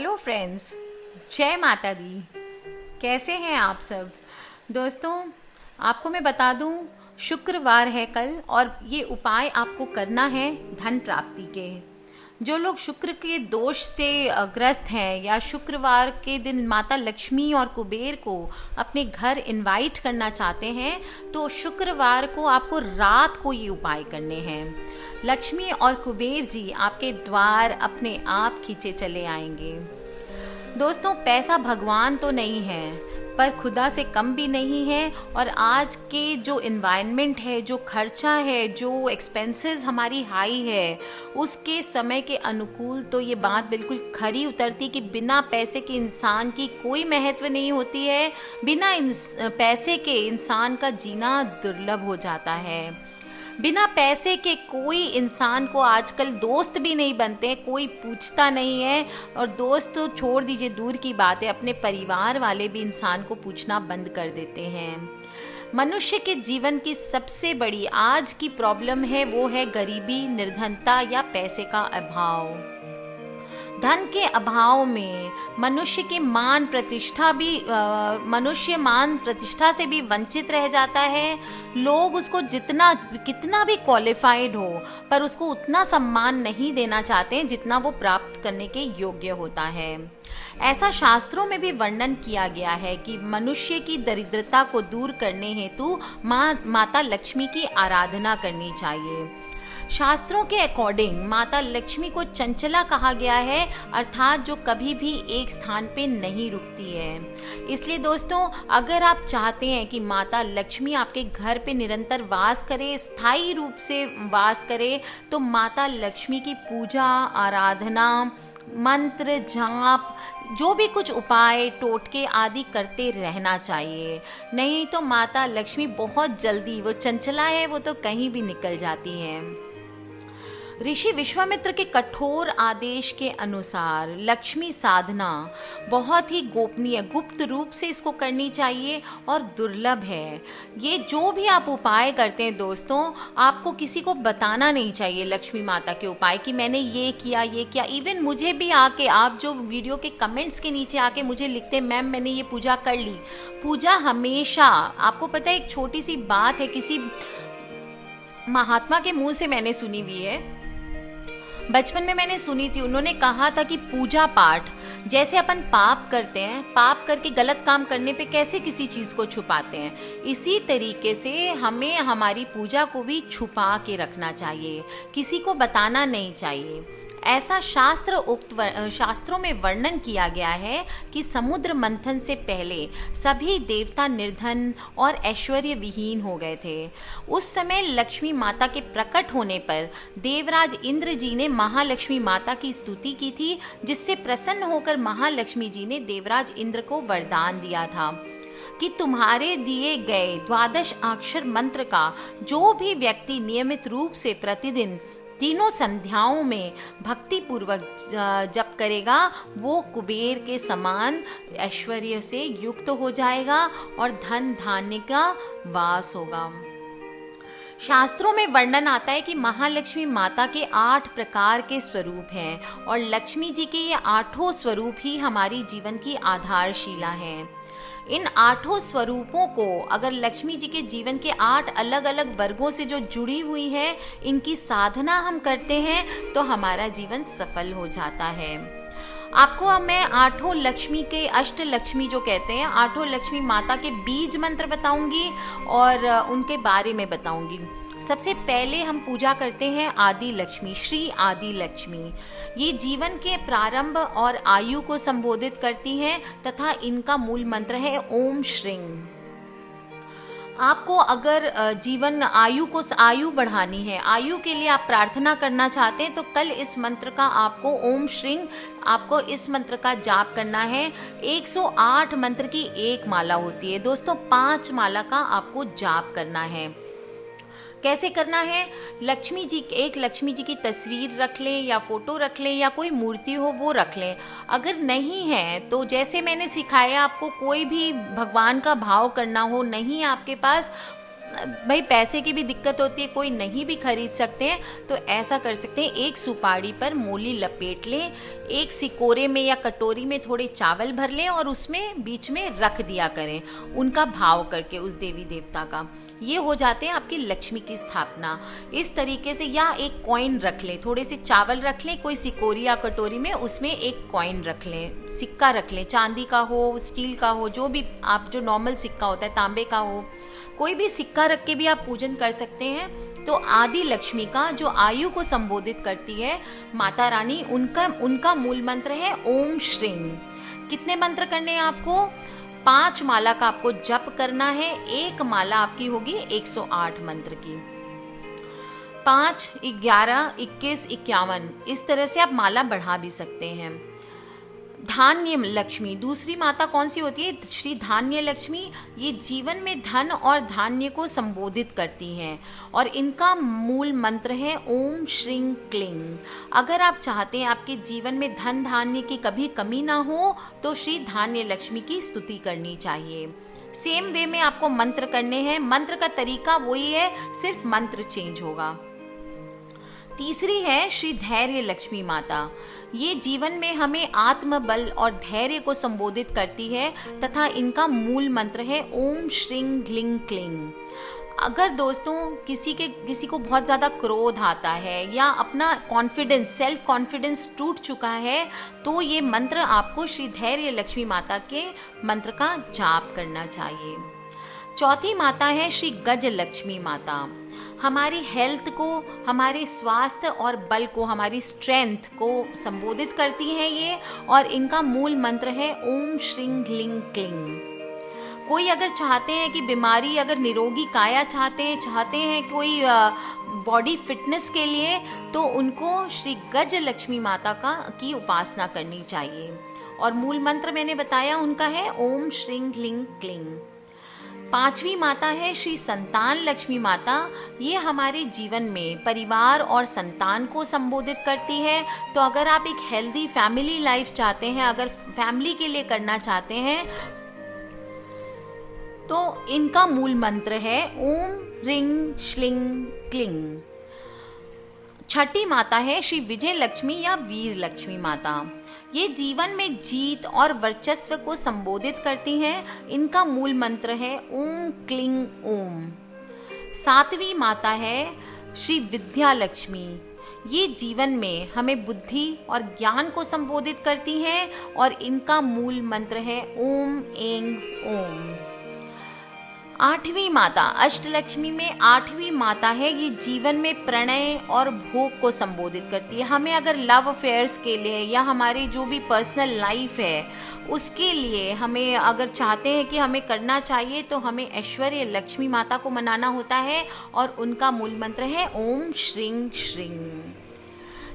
Hello friends, जय माता दी। कैसे हैं आप सब दोस्तों? आपको मैं बता दूं, शुक्रवार है कल और ये उपाय आपको करना है धन प्राप्ति के। जो लोग शुक्र के दोष से ग्रस्त हैं या शुक्रवार के दिन माता लक्ष्मी और कुबेर को अपने घर इनवाइट करना चाहते हैं, तो शुक्रवार को आपको रात को ये उपाय करने हैं। लक्ष्मी और कुबेर जी आपके द्वार अपने आप खींचे चले आएंगे। दोस्तों, पैसा भगवान तो नहीं है पर खुदा से कम भी नहीं है, और आज के जो इन्वायरमेंट है, जो खर्चा है, जो एक्सपेंसेस हमारी हाई है, उसके समय के अनुकूल तो ये बात बिल्कुल खरी उतरती कि बिना पैसे के इंसान की कोई महत्व नहीं होती है। बिना पैसे के इंसान का जीना दुर्लभ हो जाता है। बिना पैसे के कोई इंसान को आजकल दोस्त भी नहीं बनते, कोई पूछता नहीं है। और दोस्त तो छोड़ दीजिए, दूर की बात है, अपने परिवार वाले भी इंसान को पूछना बंद कर देते हैं। मनुष्य के जीवन की सबसे बड़ी आज की प्रॉब्लम है, वो है गरीबी, निर्धनता या पैसे का अभाव। धन के अभाव में मनुष्य मान प्रतिष्ठा से भी वंचित रह जाता है। लोग उसको कितना भी क्वालिफाइड हो, पर उसको उतना सम्मान नहीं देना चाहते जितना वो प्राप्त करने के योग्य होता है। ऐसा शास्त्रों में भी वर्णन किया गया है कि मनुष्य की दरिद्रता को दूर करने हेतु माता लक्ष्मी की आराधना करनी चाहिए। शास्त्रों के अकॉर्डिंग माता लक्ष्मी को चंचला कहा गया है, अर्थात जो कभी भी एक स्थान पे नहीं रुकती है। इसलिए दोस्तों, अगर आप चाहते हैं कि माता लक्ष्मी आपके घर पे निरंतर वास करे, स्थायी रूप से वास करे, तो माता लक्ष्मी की पूजा, आराधना, मंत्र जाप, जो भी कुछ उपाय टोटके आदि करते रहना चाहिए। नहीं तो माता लक्ष्मी बहुत जल्दी, वो चंचला है, वो तो कहीं भी निकल जाती हैं। ऋषि विश्वामित्र के कठोर आदेश के अनुसार लक्ष्मी साधना बहुत ही गोपनीय, गुप्त रूप से इसको करनी चाहिए और दुर्लभ है। ये जो भी आप उपाय करते हैं दोस्तों, आपको किसी को बताना नहीं चाहिए लक्ष्मी माता के उपाय कि मैंने ये किया। इवन मुझे भी आके, आप जो वीडियो के कमेंट्स के नीचे आके मुझे लिखते हैं, मैम मैंने ये पूजा कर ली। पूजा हमेशा, आपको पता है, एक छोटी सी बात है, किसी महात्मा के मुंह से मैंने सुनी हुई है, बचपन में मैंने सुनी थी। उन्होंने कहा था कि पूजा पाठ जैसे अपन पाप करते हैं, पाप करके गलत काम करने पे कैसे किसी चीज़ को छुपाते हैं, इसी तरीके से हमें हमारी पूजा को भी छुपा के रखना चाहिए, किसी को बताना नहीं चाहिए। ऐसा शास्त्रों में वर्णन किया गया है कि समुद्र मंथन से पहले सभी देवता निर्धन और ऐश्वर्य विहीन हो गए थे। उस समय लक्ष्मी माता के प्रकट होने पर देवराज इंद्र जी ने महालक्ष्मी माता की स्तुति की थी, जिससे प्रसन्न होकर महालक्ष्मी जी ने देवराज इंद्र को वरदान दिया था कि तुम्हारे दिए गए 12 अक्षर मंत्र का जो भी व्यक्ति नियमित रूप से प्रतिदिन तीनों संध्याओं में भक्ति पूर्वक जप करेगा, वो कुबेर के समान ऐश्वर्य से युक्त हो जाएगा और धन धान्य का वास होगा। शास्त्रों में वर्णन आता है कि महालक्ष्मी माता के 8 प्रकार के स्वरूप हैं और लक्ष्मी जी के ये 8 स्वरूप ही हमारी जीवन की आधारशिला हैं। इन 8 स्वरूपों को अगर लक्ष्मी जी के जीवन के 8 अलग अलग वर्गों से जो जुड़ी हुई है, इनकी साधना हम करते हैं तो हमारा जीवन सफल हो जाता है। आपको अब मैं 8 लक्ष्मी के, अष्ट लक्ष्मी जो कहते हैं, 8 लक्ष्मी माता के बीज मंत्र बताऊंगी और उनके बारे में बताऊंगी। सबसे पहले हम पूजा करते हैं आदि लक्ष्मी, श्री आदि लक्ष्मी। ये जीवन के प्रारंभ और आयु को संबोधित करती हैं तथा इनका मूल मंत्र है ओम श्रीं। आपको अगर जीवन आयु बढ़ानी है, आयु के लिए आप प्रार्थना करना चाहते हैं, तो कल इस मंत्र का आपको ओम श्रीं, आपको इस मंत्र का जाप करना है। 108 मंत्र की एक माला होती है दोस्तों, 5 माला का आपको जाप करना है। कैसे करना है? एक लक्ष्मी जी की तस्वीर रख लें या फोटो रख लें या कोई मूर्ति हो वो रख लें। अगर नहीं है तो जैसे मैंने सिखाया आपको, कोई भी भगवान का भाव करना हो, नहीं आपके पास, भाई पैसे की भी दिक्कत होती है, कोई नहीं भी खरीद सकते हैं, तो ऐसा कर सकते हैं, एक सुपारी पर मूली लपेट लें, एक सिकोरे में या कटोरी में थोड़े चावल भर लें और उसमें बीच में रख दिया करें, उनका भाव करके उस देवी देवता का। ये हो जाते हैं आपकी लक्ष्मी की स्थापना। इस तरीके से, या एक कॉइन रख लें, थोड़े से चावल रख लें कोई सिकोरी या कटोरी में, उसमें एक कॉइन रख लें, सिक्का रख लें, चांदी का हो, स्टील का हो, जो भी आप, जो नॉर्मल सिक्का होता है, तांबे का हो, कोई भी सिक्का रख के भी आप पूजन कर सकते हैं। तो आदि लक्ष्मी का, जो आयु को संबोधित करती है माता रानी, उनका मूल मंत्र है ओम श्रीं। कितने मंत्र करने हैं आपको? 5 माला का आपको जप करना है। एक माला आपकी होगी 108 मंत्र की। 5, 11, 21, 51 इस तरह से आप माला बढ़ा भी सकते हैं। धान्य लक्ष्मी, दूसरी माता कौन सी होती है? श्री धान्य लक्ष्मी। ये जीवन में धन और धान्य को संबोधित करती हैं और इनका मूल मंत्र है ओम श्रीं क्लीं। अगर आप चाहते हैं आपके जीवन में धन धान्य की कभी कमी ना हो, तो श्री धान्य लक्ष्मी की स्तुति करनी चाहिए। सेम वे में आपको मंत्र करने हैं, मंत्र का तरीका वही है, सिर्फ मंत्र चेंज होगा। तीसरी है श्री धैर्य लक्ष्मी माता। ये जीवन में हमें आत्मबल और धैर्य को संबोधित करती है तथा इनका मूल मंत्र है ओम श्रीं ग्लीं क्लीं। अगर दोस्तों किसी को बहुत ज़्यादा क्रोध आता है या अपना कॉन्फिडेंस, सेल्फ कॉन्फिडेंस टूट चुका है, तो ये मंत्र आपको श्री धैर्य लक्ष्मी माता के मंत्र का जाप करना चाहिए। चौथी माता है श्री गज लक्ष्मी माता। हमारी हेल्थ को, हमारे स्वास्थ्य और बल को, हमारी स्ट्रेंथ को संबोधित करती हैं ये, और इनका मूल मंत्र है ओम श्रीं ग्लीं क्लीं। कोई अगर चाहते हैं कि बीमारी, अगर निरोगी काया चाहते हैं कोई बॉडी फिटनेस के लिए, तो उनको श्री गज लक्ष्मी माता की उपासना करनी चाहिए। और मूल मंत्र मैंने बताया उनका है ओम श्रीं ग्लीं क्लीं। 5वीं माता है श्री संतान लक्ष्मी माता। ये हमारे जीवन में परिवार और संतान को संबोधित करती है। तो अगर आप एक हेल्दी फैमिली लाइफ चाहते हैं, अगर फैमिली के लिए करना चाहते हैं, तो इनका मूल मंत्र है ओम ह्रीं श्लीं क्लीं। 6ठी माता है श्री विजय लक्ष्मी या वीर लक्ष्मी माता। ये जीवन में जीत और वर्चस्व को संबोधित करती हैं। इनका मूल मंत्र है ओम क्लीं ओम। 7वीं माता है श्री विद्या लक्ष्मी। ये जीवन में हमें बुद्धि और ज्ञान को संबोधित करती हैं और इनका मूल मंत्र है ओम ऐं ओम। 8वीं माता, अष्टलक्ष्मी में 8वीं माता है, ये जीवन में प्रणय और भोग को संबोधित करती है। हमें अगर लव अफेयर्स के लिए या हमारी जो भी पर्सनल लाइफ है उसके लिए हमें अगर चाहते हैं कि हमें करना चाहिए, तो हमें ऐश्वर्य लक्ष्मी माता को मनाना होता है और उनका मूल मंत्र है ओम श्रीं श्रीं।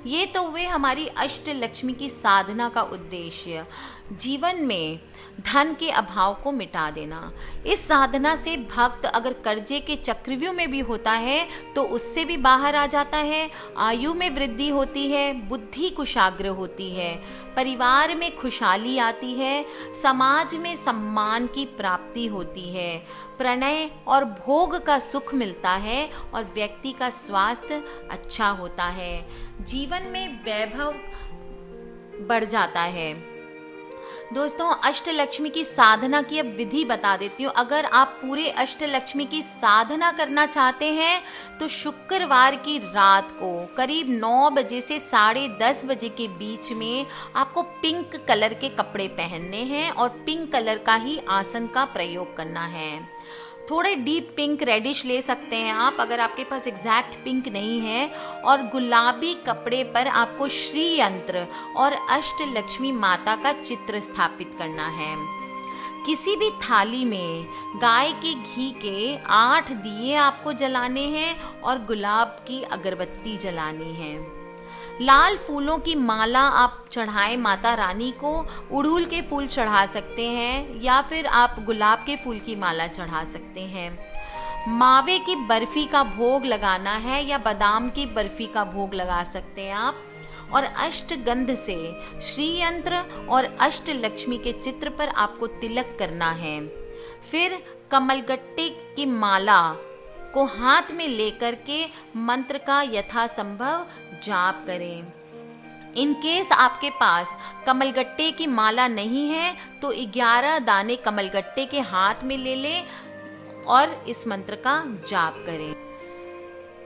ये तो वे हमारी अष्ट लक्ष्मी की साधना का उद्देश्य, जीवन में धन के अभाव को मिटा देना। इस साधना से भक्त अगर कर्जे के चक्रव्यूह में भी होता है तो उससे भी बाहर आ जाता है, आयु में वृद्धि होती है, बुद्धि कुशाग्र होती है, परिवार में खुशहाली आती है, समाज में सम्मान की प्राप्ति होती है, प्रणय और भोग का सुख मिलता है और व्यक्ति का स्वास्थ्य अच्छा होता है, जीवन में वैभव बढ़ जाता है। दोस्तों, अष्टलक्ष्मी की साधना की अब विधि बता देती हूँ। अगर आप पूरे अष्टलक्ष्मी की साधना करना चाहते हैं तो शुक्रवार की रात को करीब 9 बजे से 10:30 बजे के बीच में आपको पिंक कलर के कपड़े पहनने हैं और पिंक कलर का ही आसन का प्रयोग करना है। थोड़े डीप पिंक रेडिश ले सकते हैं आप, अगर आपके पास एग्जैक्ट पिंक नहीं है। और गुलाबी कपड़े पर आपको श्री यंत्र और अष्टलक्ष्मी माता का चित्र स्थापित करना है। किसी भी थाली में गाय के घी के 8 दिए आपको जलाने हैं और गुलाब की अगरबत्ती जलानी है। लाल फूलों की माला आप चढ़ाएं माता रानी को। उड़हुल के फूल चढ़ा सकते हैं या फिर आप गुलाब के फूल की माला चढ़ा सकते हैं। मावे की बर्फी का भोग लगाना है या बादाम की बर्फी का भोग लगा सकते हैं आप। और अष्टगंध से श्री यंत्र और अष्टलक्ष्मी के चित्र पर आपको तिलक करना है। फिर कमलगट्टे की माला को हाथ में लेकर के मंत्र का यथासंभव जाप करें। इन केस आपके पास कमलगट्टे की माला नहीं है तो 11 दाने कमलगट्टे के हाथ में ले लें और इस मंत्र का जाप करें।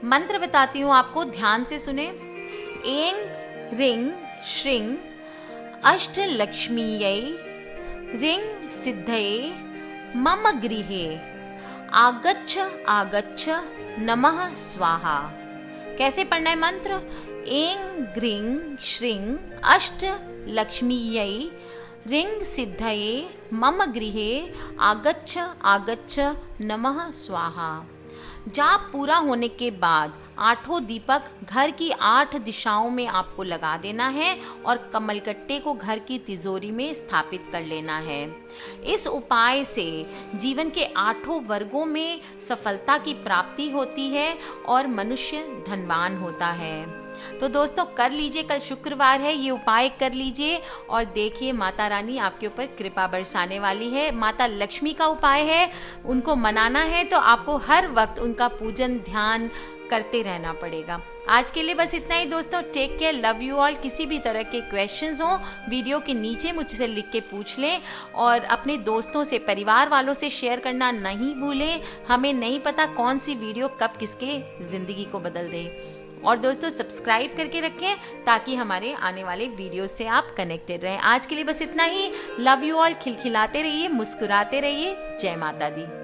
मंत्र बताती हूँ आपको, ध्यान से सुने। ऐं ह्रीं श्रीं अष्टलक्ष्मीयै ह्रीं सिद्धये मम गृहे आगच्छ आगच्छ नमः स्वाहा। कैसे पढ़ना है मंत्र? ऐं ह्रीं श्रीं अष्टलक्ष्मीयै ह्रीं सिद्धये मम गृहे आगच्छ आगच्छ नमः स्वाहा। जाप पूरा होने के बाद 8 दीपक घर की 8 दिशाओं में आपको लगा देना है और कमलगट्टे को घर की तिजोरी में स्थापित कर लेना है। इस उपाय से जीवन के 8 वर्गों में सफलता की प्राप्ति होती है और मनुष्य धनवान होता है। तो दोस्तों कर लीजिए, कल शुक्रवार है, ये उपाय कर लीजिए और देखिए माता रानी आपके ऊपर कृपा बरसाने वाली है। माता लक्ष्मी का उपाय है, उनको मनाना है तो आपको हर वक्त उनका पूजन ध्यान करते रहना पड़ेगा। आज के लिए बस इतना ही दोस्तों। Take care, love you all. किसी भी तरह के क्वेश्चंस हो वीडियो के नीचे मुझसे लिख के पूछ लें और अपने दोस्तों से, परिवार वालों से शेयर करना नहीं भूलें। हमें नहीं पता कौन सी वीडियो कब किसके ज़िंदगी को बदल दे। और दोस्तों सब्सक्राइब करके रखें ताकि हमारे आने वाले वीडियो से आप कनेक्टेड रहें। आज के लिए बस इतना ही। Love you all. खिलखिलाते रहिए, मुस्कुराते रहिए। जय माता दी।